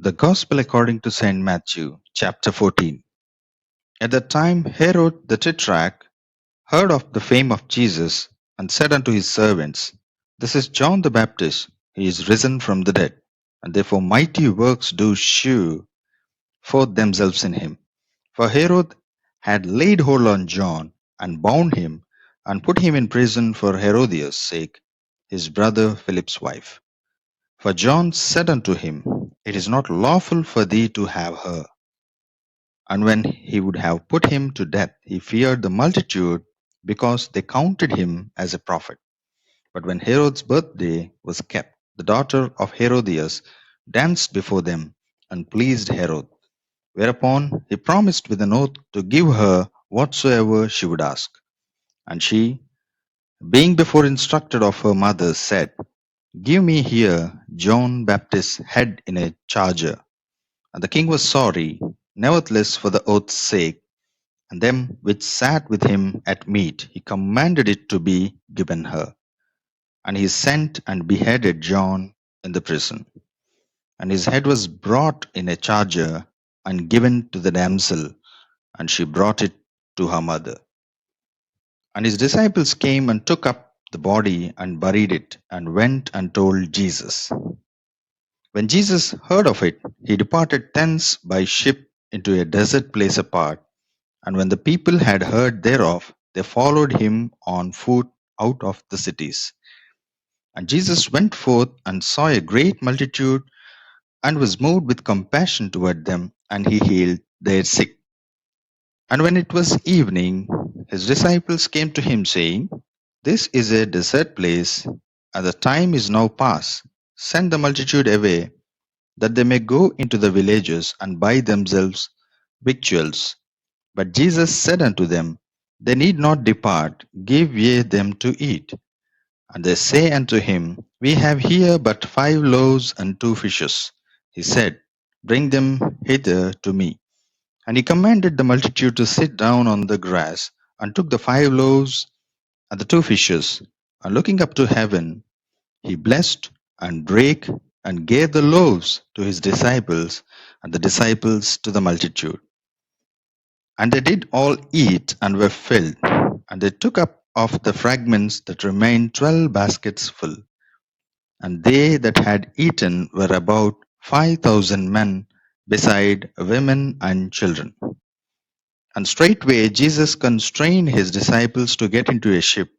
The Gospel according to St. Matthew, chapter 14. At that time Herod the Tetrarch heard of the fame of Jesus, and said unto his servants, This is John the Baptist, he is risen from the dead, and therefore mighty works do shew forth themselves in him. For Herod had laid hold on John, and bound him, and put him in prison for Herodias' sake, his brother Philip's wife. For John said unto him, It is not lawful for thee to have her. And when he would have put him to death, he feared the multitude, because they counted him as a prophet. But when Herod's birthday was kept, the daughter of Herodias danced before them, and pleased Herod. Whereupon he promised with an oath to give her whatsoever she would ask. And she, being before instructed of her mother, said, Give me here John Baptist's head in a charger. And the king was sorry, nevertheless for the oath's sake, and them which sat with him at meat, he commanded it to be given her. And he sent and beheaded John in the prison. And his head was brought in a charger, and given to the damsel, and she brought it to her mother. And his disciples came and took up the body, and buried it, and went and told Jesus. When Jesus heard of it, he departed thence by ship into a desert place apart. And when the people had heard thereof, they followed him on foot out of the cities. And Jesus went forth and saw a great multitude, and was moved with compassion toward them, and he healed their sick. And when it was evening, his disciples came to him, saying, This is a desert place, and the time is now past. Send the multitude away, that they may go into the villages and buy themselves victuals. But Jesus said unto them, They need not depart, give ye them to eat. And they say unto him, We have here but 5 loaves and 2 fishes. He said, Bring them hither to me. And he commanded the multitude to sit down on the grass, and took the 5 loaves and the 2 fishes, and looking up to heaven, he blessed and brake, and gave the loaves to his disciples, and the disciples to the multitude. And they did all eat, and were filled. And they took up of the fragments that remained 12 baskets full. And they that had eaten were about 5,000 men, beside women and children. And straightway Jesus constrained his disciples to get into a ship,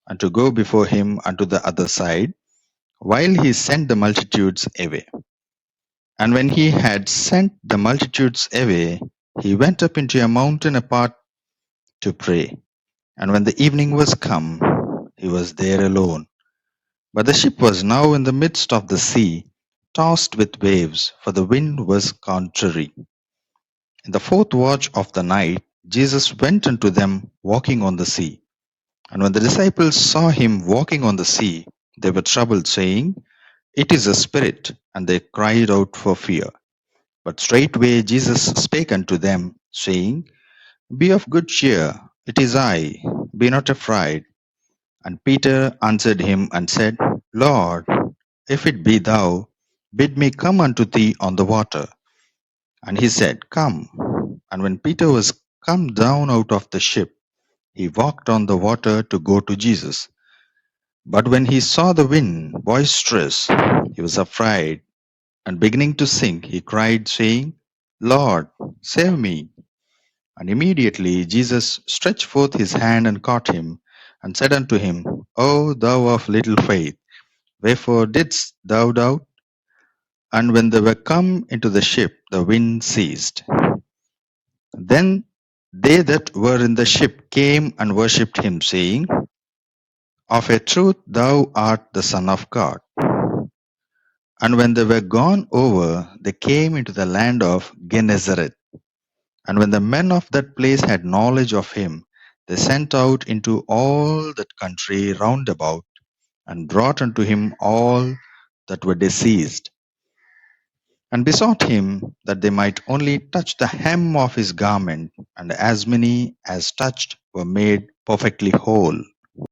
and to go before him unto the other side, while he sent the multitudes away. And when he had sent the multitudes away, he went up into a mountain apart to pray. And when the evening was come, he was there alone. But the ship was now in the midst of the sea, tossed with waves, for the wind was contrary. In the 4th watch of the night, Jesus went unto them walking on the sea. And when the disciples saw him walking on the sea, they were troubled, saying, It is a spirit, and they cried out for fear. But straightway Jesus spake unto them, saying, Be of good cheer, it is I, be not afraid. And Peter answered him and said, Lord, if it be thou, bid me come unto thee on the water. And he said, Come. And when Peter was come down out of the ship, he walked on the water to go to Jesus. But when he saw the wind boisterous, he was afraid, and beginning to sink, he cried, saying, Lord, save me. And immediately Jesus stretched forth his hand and caught him, and said unto him, O thou of little faith, wherefore didst thou doubt? And when they were come into the ship, the wind ceased. Then they that were in the ship came and worshipped him, saying, Of a truth thou art the Son of God. And when they were gone over, they came into the land of Gennesaret. And when the men of that place had knowledge of him, they sent out into all that country round about, and brought unto him all that were diseased, and besought him that they might only touch the hem of his garment, and as many as touched were made perfectly whole.